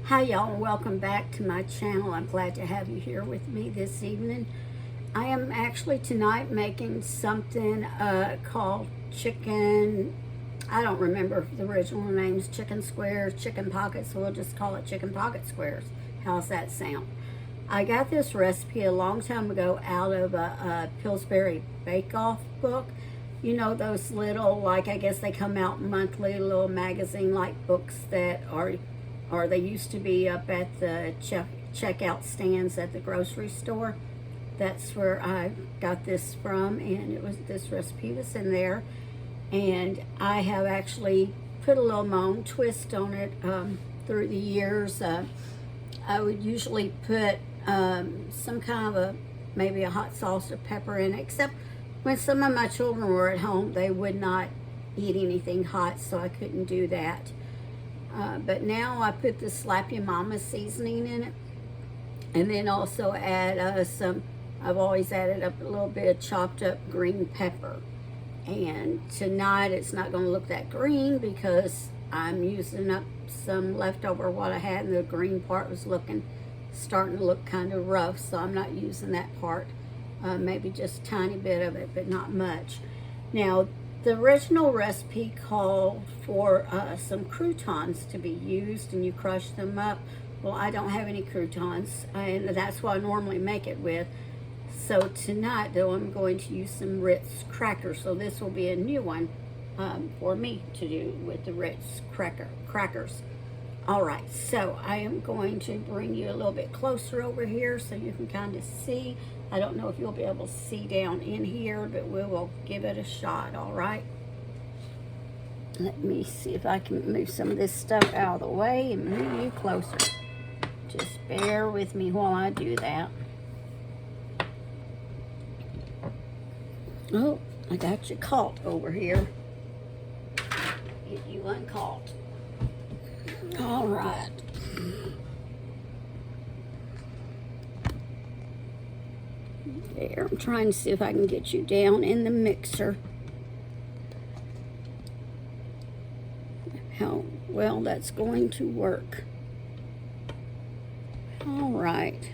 Hi y'all, welcome back to my channel. I'm glad to have you here with me this evening. I am actually tonight making something called chicken, I don't remember the original names, chicken squares, chicken pockets, so we'll just call it chicken pocket squares. How's that sound? I got this recipe a long time ago out of a Pillsbury Bake Off book. You know those little, like, I guess they come out monthly, little magazine-like books that are, or they used to be up at the checkout stands at the grocery store. That's where I got this from, and this recipe was in there. And I have actually put a little my own twist on it through the years. I would usually put some kind of maybe a hot sauce or pepper in it, except when some of my children were at home, they would not eat anything hot, so I couldn't do that. But now I put the Slap Your Mama seasoning in it, and then also add I've always added up a little bit of chopped up green pepper. And tonight it's not going to look that green because I'm using up some leftover what I had, and the green part was starting to look kind of rough, so I'm not using that part. Maybe just a tiny bit of it, but not much. Now, the original recipe called for some croutons to be used, and you crush them up. Well, I don't have any croutons, and that's what I normally make it with. So tonight, though, I'm going to use some Ritz crackers. So this will be a new one for me to do with the Ritz crackers. All right, so I am going to bring you a little bit closer over here so you can kind of see. I don't know if you'll be able to see down in here, but we will give it a shot, all right? Let me see if I can move some of this stuff out of the way and move you closer. Just bear with me while I do that. Oh, I got you caught over here. Get you uncaught. All right. There, I'm trying to see if I can get you down in the mixer. How well that's going to work. All right.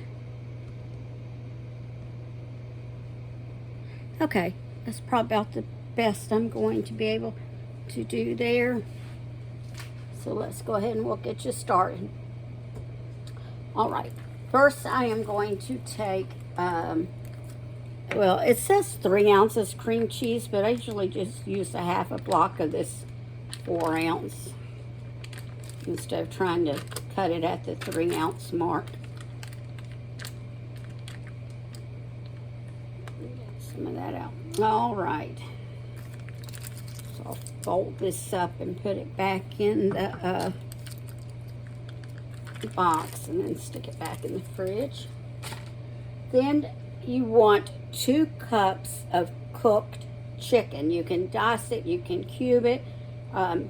Okay, that's probably about the best I'm going to be able to do there. So let's go ahead and we'll get you started. All right, first I am going to take, well, it says 3 ounces cream cheese, but I usually just use a half a block of this 4 ounce instead of trying to cut it at the 3 ounce mark. Get some of that out. All right. So I'll fold this up and put it back in the box and then stick it back in the fridge. Then you want 2 cups of cooked chicken. You can dice it, you can cube it.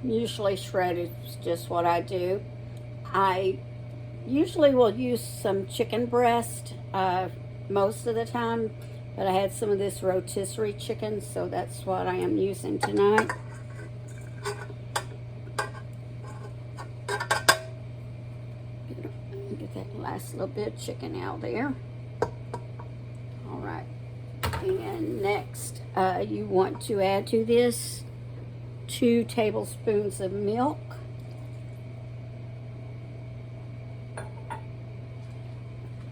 Usually shredded is just what I do. I usually will use some chicken breast most of the time, but I had some of this rotisserie chicken, so that's what I am using tonight. Get that last little bit of chicken out there. All right. And next, you want to add to this 2 tablespoons of milk.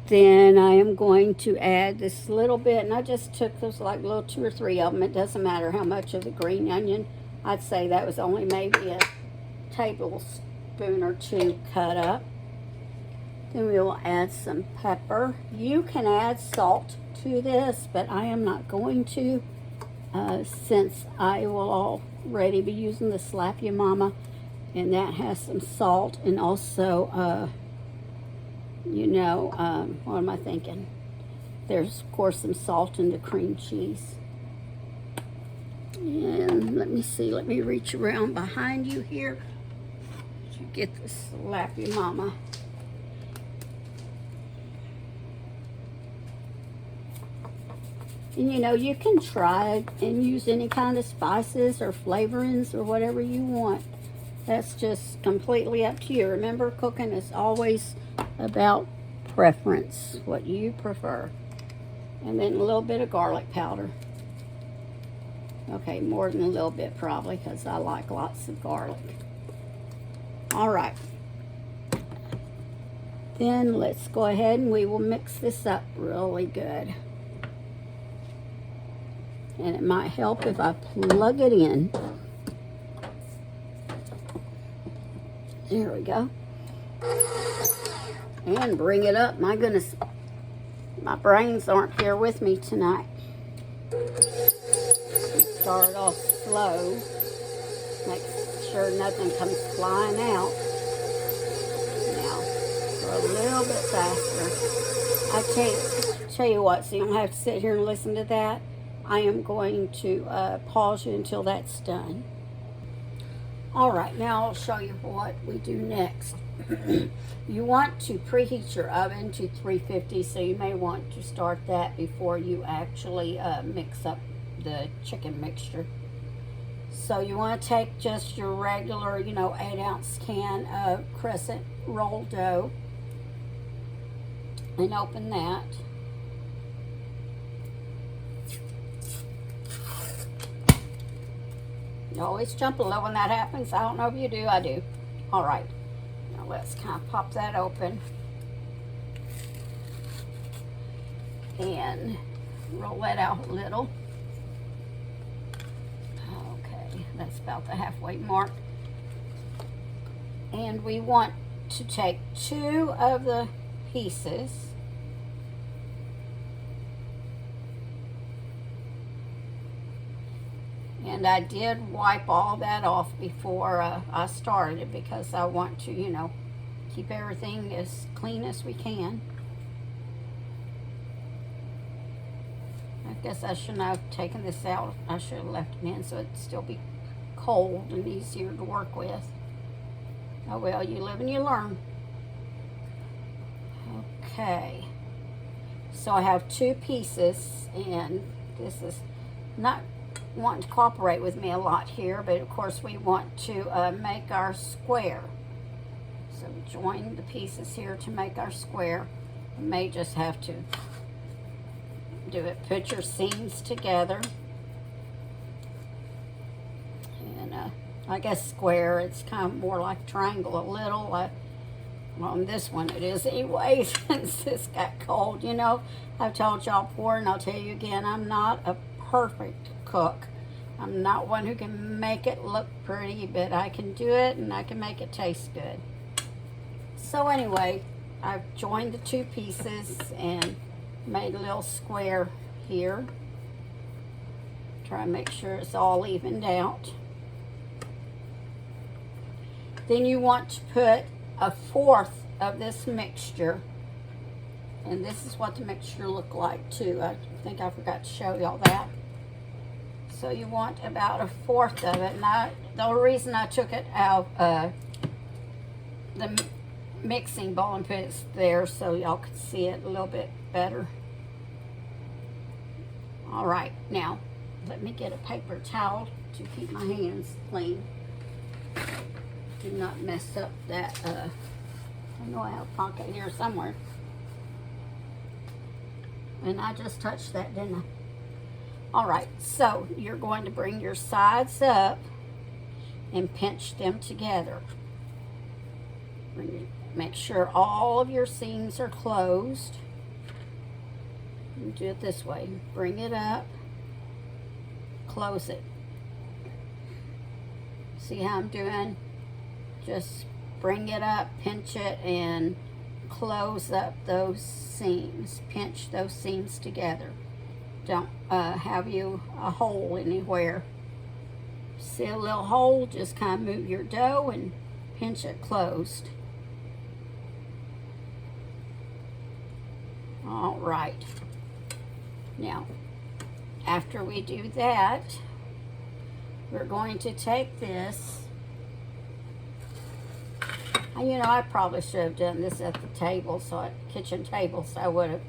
Then I am going to add this little bit, and I just took those like little 2 or 3 of them. It doesn't matter how much of the green onion. I'd say that was only maybe a tablespoon or 2 cut up. Then we will add some pepper. You can add salt to this, but I am not going to since I will already be using the Slap Your Mama, and that has some salt, and also you know, what am I thinking? There's, of course, some salt in the cream cheese. And let me see, let me reach around behind you here to get the Slap Your Mama. And you know, you can try and use any kind of spices or flavorings or whatever you want. That's just completely up to you. Remember, cooking is always about preference, what you prefer. And then a little bit of garlic powder. Okay, more than a little bit probably, because I like lots of garlic. All right. Then let's go ahead and we will mix this up really good. And it might help if I plug it in. There we go. And bring it up. My goodness, my brains aren't here with me tonight. Start off slow. Make sure nothing comes flying out. Now, for a little bit faster. I tell you what, so you don't have to sit here and listen to that. I am going to pause you until that's done. All right, now I'll show you what we do next. You want to preheat your oven to 350, so you may want to start that before you actually mix up the chicken mixture. So you want to take just your regular, 8-ounce can of Crescent roll dough and open that. You always jump a little when that happens. I don't know if you do. I do. All right. Now let's kind of pop that open. And roll that out a little. Okay. That's about the halfway mark. And we want to take 2 of the pieces. And I did wipe all that off before I started it because I want to, keep everything as clean as we can. I guess I shouldn't have taken this out. I should have left it in so it'd still be cold and easier to work with. Oh well, you live and you learn. Okay. So I have 2 pieces, and this is not wanting to cooperate with me a lot here, but of course we want to make our square. So join the pieces here to make our square. You may just have to do it. Put your seams together. And I guess square, it's kind of more like triangle a little. Well, on this one it is anyway, since this got cold. I've told y'all before, and I'll tell you again, I'm not a perfect cook. I'm not one who can make it look pretty, but I can do it and I can make it taste good. So anyway, I've joined the 2 pieces and made a little square here. Try and make sure it's all evened out. Then you want to put 1/4 of this mixture, and this is what the mixture looked like too. I think I forgot to show y'all that. So you want about 1/4 of it. And the reason I took it out of the mixing bowl and put it there so y'all could see it a little bit better. All right, now let me get a paper towel to keep my hands clean. Do not mess up that. I know I have a pocket here somewhere. And I just touched that, didn't I? All right, so you're going to bring your sides up and pinch them together. Make sure all of your seams are closed. And do it this way. Bring it up, close it. See how I'm doing? Just bring it up, pinch it, and close up those seams. Pinch those seams together. Don't have you a hole anywhere. See a little hole, just kind of move your dough and pinch it closed. All right. Now, after we do that, we're going to take this. I probably should have done this at the table, kitchen table, so I would have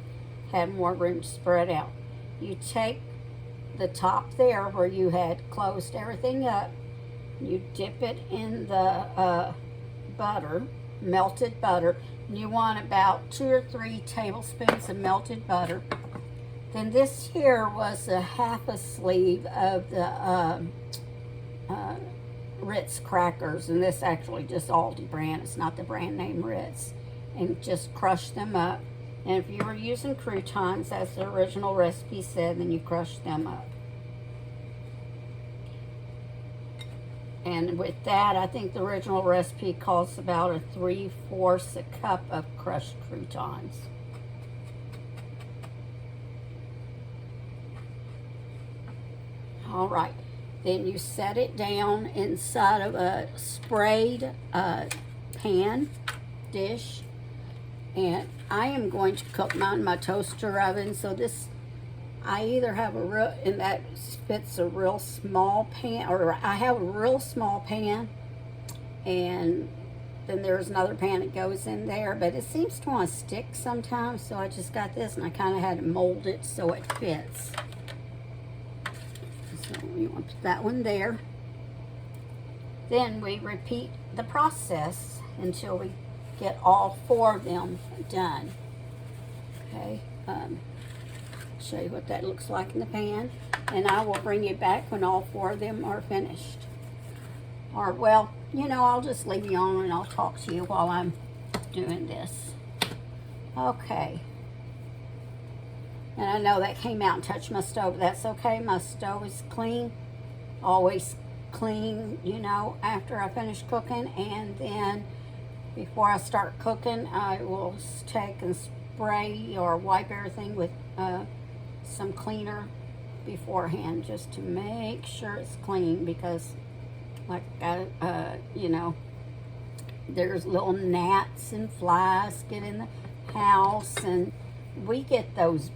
had more room to spread out. You take the top there where you had closed everything up, You dip it in the butter, melted butter. And you want about 2 or 3 tablespoons of melted butter. Then this here was a half a sleeve of the Ritz crackers, and this actually just Aldi brand. It's not the brand name Ritz. And just crush them up. And if you were using croutons, as the original recipe said, then you crush them up. And with that, I think the original recipe calls about a 3/4 a cup of crushed croutons. All right, then you set it down inside of a sprayed pan dish. And I am going to cook mine in my toaster oven. So this, I either have a real, and that fits a real small pan, or I have a real small pan, and then there's another pan that goes in there, but it seems to want to stick sometimes, so I just got this, and I kind of had to mold it so it fits. So you want to put that one there. Then we repeat the process until we get all 4 of them done. Okay, show you what that looks like in the pan, and I will bring you back when all 4 of them are finished. Or, well, you know, I'll just leave you on and I'll talk to you while I'm doing this. Okay. And I know that came out and touched my stove, but that's okay. My stove is clean. Always clean, you know, after I finish cooking. And then before I start cooking, I will take and spray or wipe everything with some cleaner beforehand, just to make sure it's clean, because like you know, there's little gnats and flies get in the house, and we get those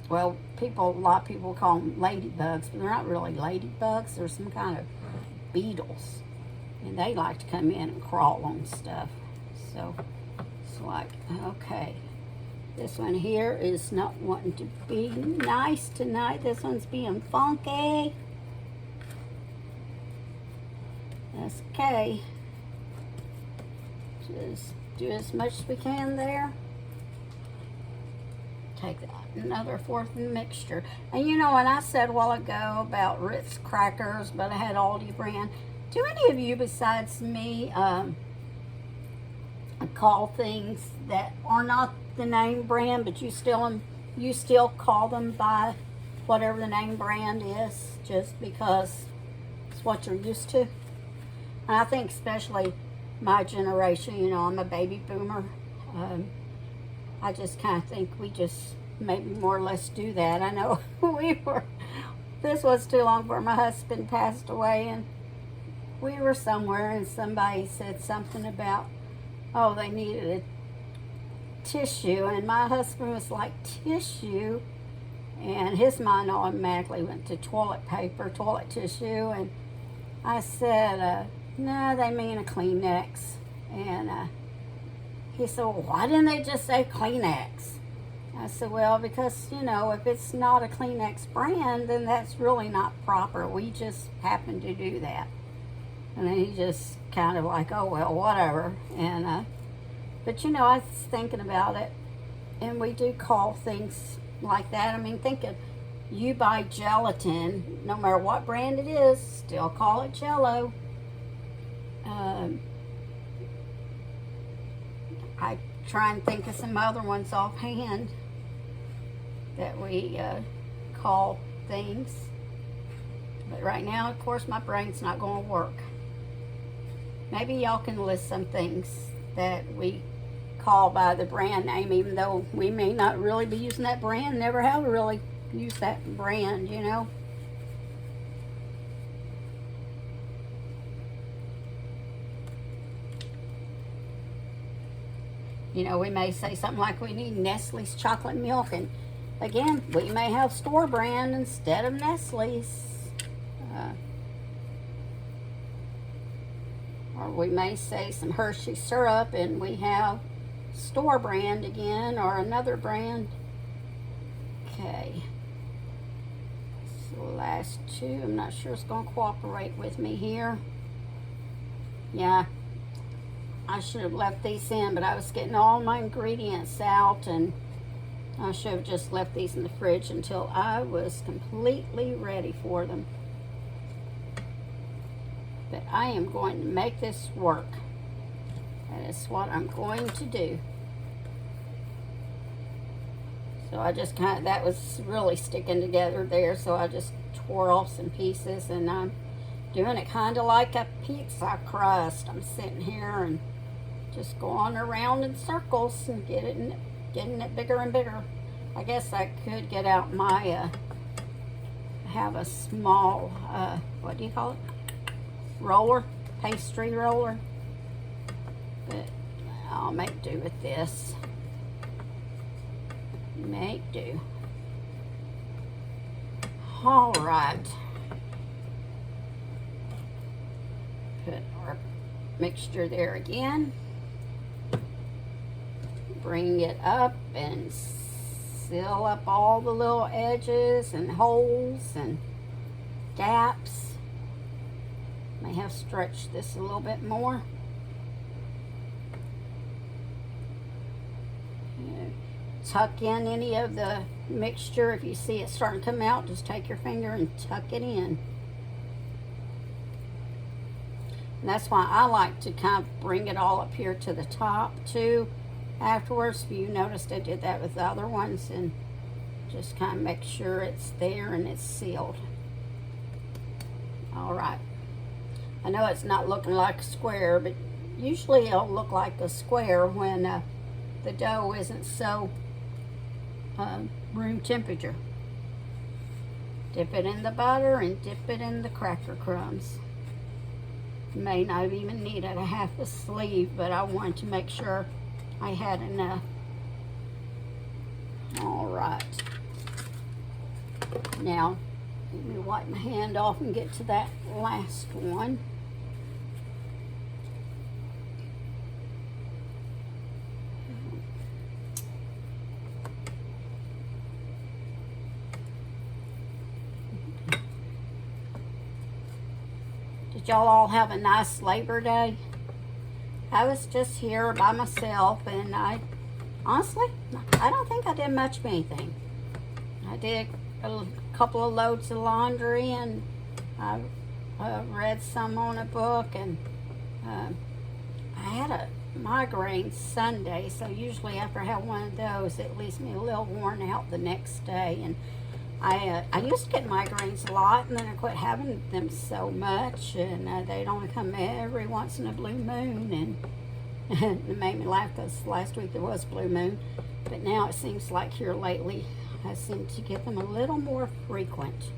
well, a lot of people call them ladybugs, but they're not really ladybugs. They're some kind of beetles, and they like to come in and crawl on stuff. So it's like, okay, this one here is not wanting to be nice tonight. This one's being funky. That's okay. Just do as much as we can there. Take another 4th of the mixture. And you know, when I said a while ago about Ritz crackers, but I had Aldi brand, do any of you besides me call things that are not the name brand, but you still call them by whatever the name brand is, just because it's what you're used to? And I think especially my generation, you know, I'm a baby boomer. I just kind of think we just maybe more or less do that. I know this was too long before my husband passed away, and we were somewhere and somebody said something about, oh, they needed a tissue, and my husband was like, tissue? And his mind automatically went to toilet paper, toilet tissue, and I said, no, they mean a Kleenex. And he said, well, why didn't they just say Kleenex? I said, well, because, you know, if it's not a Kleenex brand, then that's really not proper. We just happen to do that. And then he just kind of like, oh, well, whatever. And, but, you know, I was thinking about it, and we do call things like that. I mean, think of, you buy gelatin, no matter what brand it is, still call it Jell-O. I try and think of some other ones offhand that we call things. But right now, of course, my brain's not going to work. Maybe y'all can list some things that we call by the brand name, even though we may not really be using that brand, never have really used that brand, you know. You know, we may say something like we need Nestle's chocolate milk, and again, we may have store brand instead of Nestle's. Or we may say some Hershey syrup, and we have store brand again, or another brand. Okay. So last two. I'm not sure it's going to cooperate with me here. Yeah, I should have left these in, but I was getting all my ingredients out, and I should have just left these in the fridge until I was completely ready for them. But I am going to make this work. That is what I'm going to do. So I just that was really sticking together there, so I just tore off some pieces, and I'm doing it kind of like a pizza crust. I'm sitting here and just going around in circles and getting it bigger and bigger. I guess I could get out my, have a small, what do you call it? Roller, pastry roller. But I'll make do with this. Make do. All right. Put our mixture there again. Bring it up and seal up all the little edges and holes and gaps. May have stretched this a little bit more. Tuck in any of the mixture. If you see it starting to come out, just take your finger and tuck it in. And that's why I like to kind of bring it all up here to the top too afterwards. If you noticed, I did that with the other ones, and just kind of make sure it's there and it's sealed. All right. I know it's not looking like a square, but usually it'll look like a square when the dough isn't so room temperature. Dip it in the butter and dip it in the cracker crumbs. May not even need it a half a sleeve, but I wanted to make sure I had enough. All right. Now, let me wipe my hand off and get to that last one. Did y'all all have a nice Labor Day? I was just here by myself, and honestly, I don't think I did much of anything. I did a couple of loads of laundry, and I read some on a book, and I had a migraine Sunday, so usually after I have one of those, it leaves me a little worn out the next day. And I used to get migraines a lot, and then I quit having them so much, and they'd only come every once in a blue moon, and it made me laugh because last week there was blue moon, but now it seems like here lately I seem to get them a little more frequent.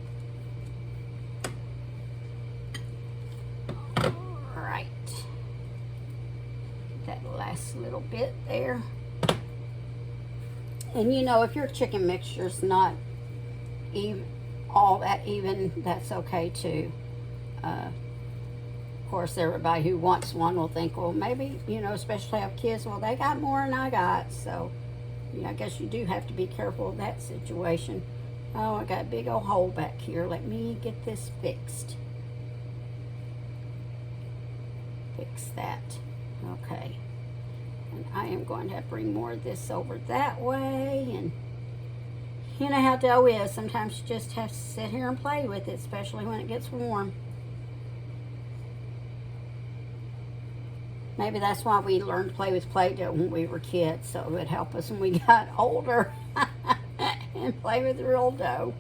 All right, that last little bit there. And you know, if your chicken mixture's not all that even, that's okay too. Of course, everybody who wants one will think, well, maybe, you know, especially have kids, well, they got more than I got, so I guess you do have to be careful of that situation. Oh, I got a big old hole back here. Let me get this fixed. Fix that. Okay. And I am going to bring more of this over that way, and you know how dough is. Sometimes you just have to sit here and play with it, especially when it gets warm. Maybe that's why we learned to play with Play-Doh when we were kids, so it would help us when we got older and play with real dough.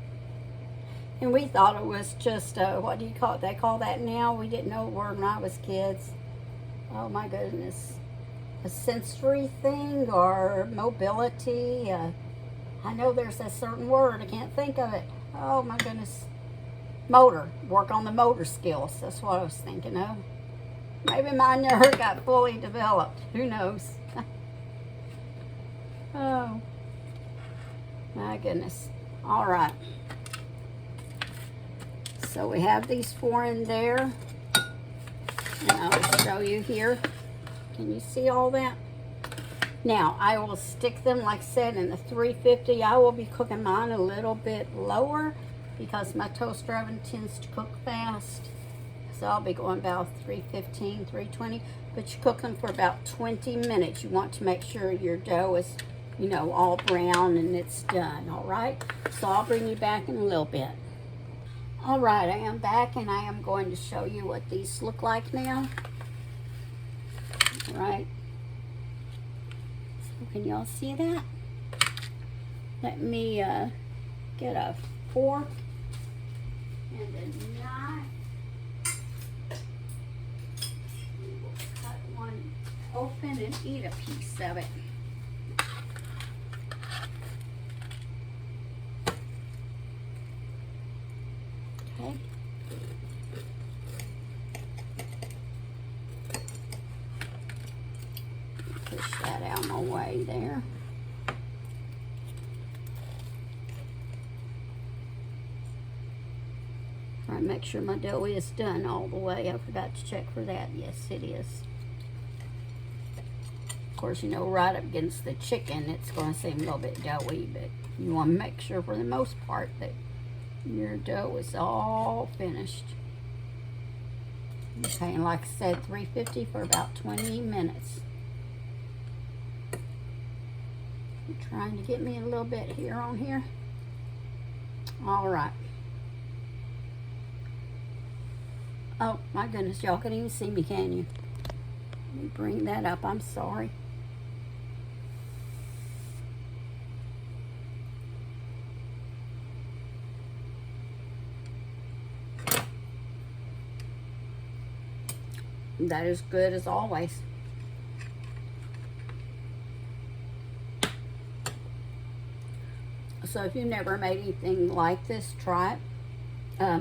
And we thought it was just, what do you call it? They call that now. We didn't know the word when I was kids. Oh my goodness. A sensory thing or mobility. I know there's a certain word. I can't think of it. Oh my goodness. Motor. Work on the motor skills. That's what I was thinking of. Maybe mine never got fully developed. Who knows? Oh. My goodness. All right. So we have these 4 in there. And I'll show you here. Can you see all that? Now, I will stick them, like I said, in the 350. I will be cooking mine a little bit lower because my toaster oven tends to cook fast. So I'll be going about 315, 320, but you cook them for about 20 minutes. You want to make sure your dough is, you know, all brown and it's done, all right? So I'll bring you back in a little bit. All right, I am back and I am going to show you what these look like now. All right. So can y'all see that? Let me get a fork and a knife. Cut one open and eat a piece of it. Okay. Push that out of my way there. Try and make sure my dough is done all the way. I forgot to check for that. Yes, it is. Of course, you know, right up against the chicken, it's going to seem a little bit doughy, but you want to make sure for the most part that your dough is all finished. Okay, and like I said, 350 for about 20 minutes. You're trying to get me a little bit here on here. All right. Oh my goodness, y'all can't even see me, can you? Let me bring that up. I'm sorry. That is good as always. So if you've never made anything like this, try it.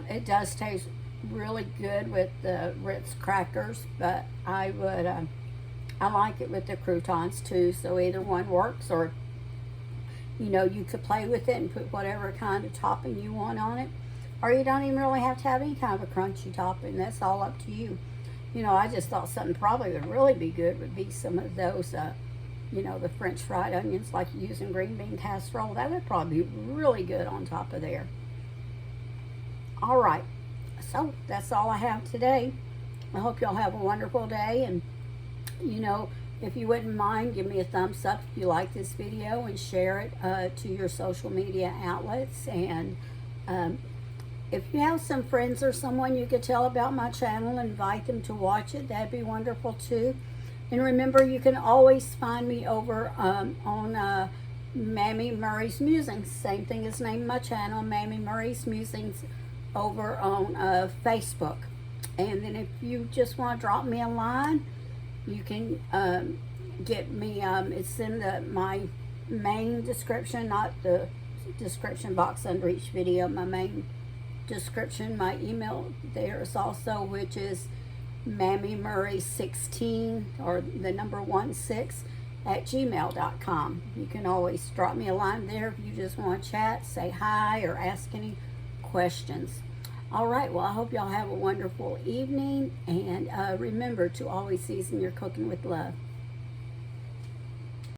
It does taste really good with the Ritz crackers, but I would I like it with the croutons too, so either one works, or you know, you could play with it and put whatever kind of topping you want on it, or you don't even really have to have any kind of a crunchy topping. That's all up to you. You know, I just thought something probably would really be good would be some of those you know, the French fried onions like you use in green bean casserole. That would probably be really good on top of there. All right. So that's all I have today. I hope y'all have a wonderful day, and you know, if you wouldn't mind, give me a thumbs up if you like this video and share it to your social media outlets. And if you have some friends or someone you could tell about my channel, invite them to watch it. That'd be wonderful too. And remember, you can always find me over on Mammy Murray's Musings. Same thing as name my channel, Mammy Murray's Musings, over on Facebook. And then if you just want to drop me a line, you can get me, it's in my main description, not the description box under each video, my main description. My email there is also, which is mammymurray16, or the number 16 at gmail.com. You can always drop me a line there if you just want to chat, say hi, or ask any questions. All right, well, I hope y'all have a wonderful evening, and remember to always season your cooking with love.